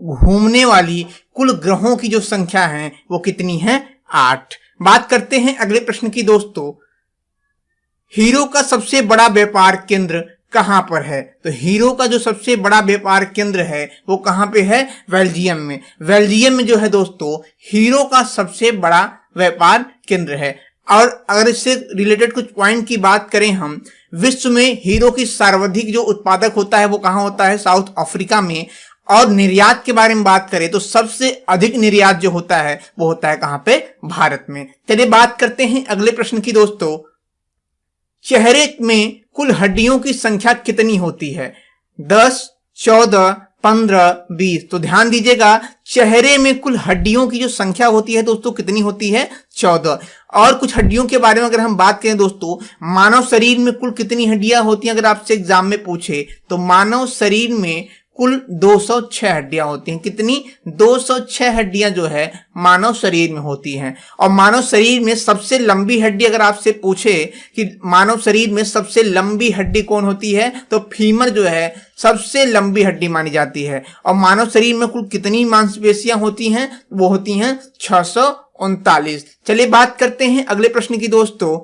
घूमने वाली कुल ग्रहों की जो संख्या है वो कितनी है? 8। बात करते हैं अगले प्रश्न की दोस्तों, हीरो का सबसे बड़ा व्यापार केंद्र कहां पर है? तो हीरो का जो सबसे बड़ा व्यापार केंद्र है वो कहां पे है? बेल्जियम में। बेल्जियम में जो है दोस्तों हीरो का सबसे बड़ा व्यापार केंद्र है। और अगर इससे रिलेटेड कुछ पॉइंट की बात करें हम, विश्व में हीरो की सर्वाधिक जो उत्पादक होता है वो कहां होता है? साउथ अफ्रीका में। और निर्यात के बारे में बात करें तो सबसे अधिक निर्यात जो होता है वो होता है कहां पे? भारत में। चलिए बात करते हैं अगले प्रश्न की दोस्तों, चेहरे में कुल हड्डियों की संख्या कितनी होती है? 10, 14, 15, 20। तो ध्यान दीजिएगा, चेहरे में कुल हड्डियों की जो संख्या होती है दोस्तों कितनी होती है? 14। और कुछ हड्डियों के बारे में अगर हम बात करें दोस्तों, मानव शरीर में कुल कितनी हड्डियां होती हैं अगर आपसे एग्जाम में पूछे तो मानव शरीर में कुल 206 हड्डियां होती हैं। कितनी? 206 हड्डियां जो है मानव शरीर में होती हैं। और मानव शरीर में सबसे लंबी हड्डी अगर आपसे पूछे कि मानव शरीर में सबसे लंबी हड्डी कौन होती है तो फीमर जो है सबसे लंबी हड्डी मानी जाती है। और मानव शरीर में कुल कितनी मांसपेशियां होती हैं? वो होती हैं 639। चलिए बात करते हैं अगले प्रश्न की दोस्तों,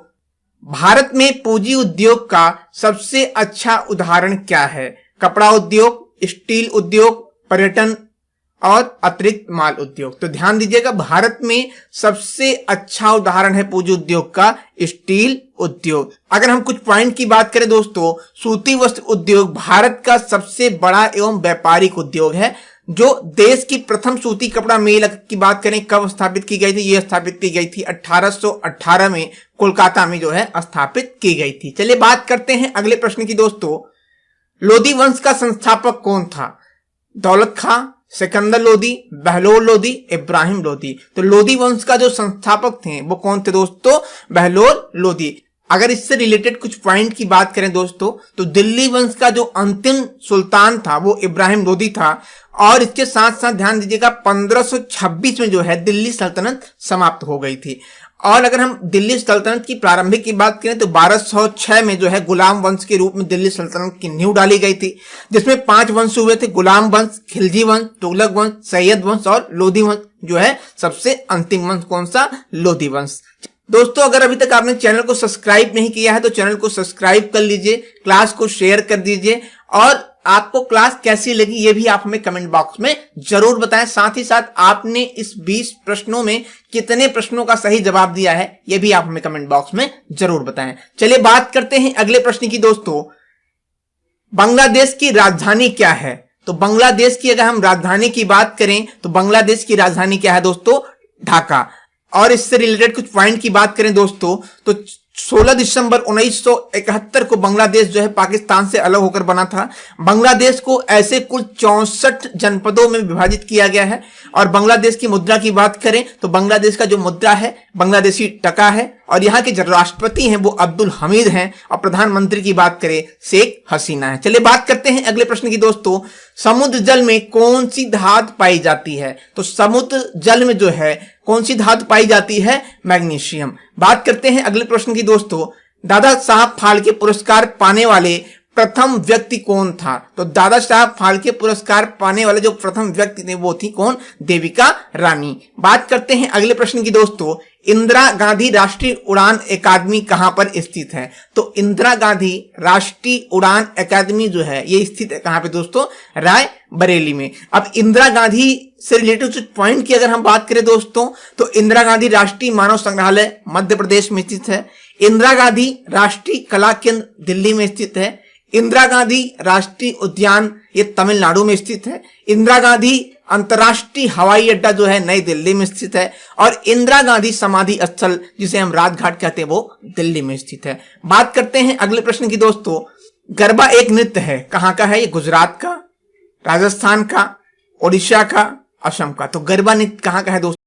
भारत में पूंजी उद्योग का सबसे अच्छा उदाहरण क्या है? कपड़ा उद्योग, स्टील उद्योग, पर्यटन और अतिरिक्त माल उद्योग। तो ध्यान दीजिएगा, भारत में सबसे अच्छा उदाहरण है पूंजी उद्योग का स्टील उद्योग। अगर हम कुछ पॉइंट की बात करें दोस्तों, सूती वस्त्र उद्योग भारत का सबसे बड़ा एवं व्यापारिक उद्योग है। जो देश की प्रथम सूती कपड़ा मिल की बात करें कब स्थापित की गई थी? ये स्थापित की गई थी 1818 में कोलकाता में जो है स्थापित की गई थी। चलिए बात करते हैं अगले प्रश्न की दोस्तों, लोदी वंश का संस्थापक कौन था? दौलत खां, सिकंदर लोदी, बहलोल लोदी, इब्राहिम लोदी। तो लोदी वंश का जो संस्थापक थे वो कौन थे दोस्तों? बहलोल लोदी। अगर इससे रिलेटेड कुछ पॉइंट की बात करें दोस्तों तो दिल्ली वंश का जो अंतिम सुल्तान था वो इब्राहिम लोदी था। और इसके साथ साथ ध्यान दीजिएगा 1526 में जो है दिल्ली सल्तनत समाप्त हो गई थी। और अगर हम दिल्ली सल्तनत की प्रारंभिक की बात करें तो 1206 में जो है गुलाम वंश के रूप में दिल्ली सल्तनत की नींव डाली गई थी, जिसमें 5 वंश हुए थे, गुलाम वंश, खिलजी वंश, तुगलक वंश, सैयद वंश और लोदी वंश। जो है सबसे अंतिम वंश कौन सा? लोदी वंश। दोस्तों अगर अभी तक आपने चैनल को सब्सक्राइब नहीं किया है तो चैनल को सब्सक्राइब कर लीजिए, क्लास को शेयर कर दीजिए और आपको क्लास कैसी लगी ये भी आप हमें कमेंट बॉक्स में जरूर बताएं। साथ ही साथ आपने इस 20 प्रश्नों में कितने प्रश्नों का सही जवाब दिया है ये भी आप हमें कमेंट बॉक्स में जरूर बताएं। चलिए बात करते हैं अगले प्रश्न की दोस्तों, बांग्लादेश की राजधानी क्या है? तो बांग्लादेश की अगर हम राजधानी की बात करें तो बांग्लादेश की राजधानी क्या है दोस्तों? ढाका। और इससे रिलेटेड कुछ पॉइंट की बात करें दोस्तों तो 16 दिसंबर 1971 को बांग्लादेश जो है पाकिस्तान से अलग होकर बना था। बांग्लादेश को ऐसे कुल 64 जनपदों में विभाजित किया गया है। और बांग्लादेश की मुद्रा की बात करें तो बांग्लादेश का जो मुद्रा है बांग्लादेशी टका है। और यहाँ के जो राष्ट्रपति हैं वो अब्दुल हमीद हैं और प्रधानमंत्री की बात करें शेख हसीना है। चलिए बात करते हैं अगले प्रश्न की दोस्तों, समुद्र जल में कौन सी धातु पाई जाती है? तो समुद्र जल में जो है कौन सी धातु पाई जाती है? मैग्नीशियम। बात करते हैं अगले प्रश्न की दोस्तों, दादा साहब फाल्के पुरस्कार पाने वाले प्रथम व्यक्ति कौन था? तो दादा साहब फाल्के पुरस्कार पाने वाले जो प्रथम व्यक्ति थे वो थी कौन? देविका रानी। बात करते हैं अगले प्रश्न की दोस्तों, इंदिरा गांधी राष्ट्रीय उड़ान अकादमी कहां पर स्थित है? तो इंदिरा गांधी राष्ट्रीय उड़ान अकादमी जो है ये स्थित है कहां पे दोस्तों? राय बरेली में। अब इंदिरा गांधी से रिलेटेड कुछ पॉइंट की अगर हम बात करें दोस्तों तो इंदिरा गांधी राष्ट्रीय मानव संग्रहालय मध्य प्रदेश में स्थित है। इंदिरा गांधी राष्ट्रीय कला केंद्र दिल्ली में स्थित है। इंदिरा गांधी राष्ट्रीय उद्यान ये तमिलनाडु में स्थित है। इंदिरा गांधी अंतर्राष्ट्रीय हवाई अड्डा जो है नई दिल्ली में स्थित है। और इंदिरा गांधी समाधि स्थल जिसे हम राजघाट कहते हैं वो दिल्ली में स्थित है। बात करते हैं अगले प्रश्न की दोस्तों, गरबा एक नृत्य है, कहां का है? ये गुजरात का, राजस्थान का, ओडिशा का, असम का। तो गरबा नृत्य कहां का है दोस्तों?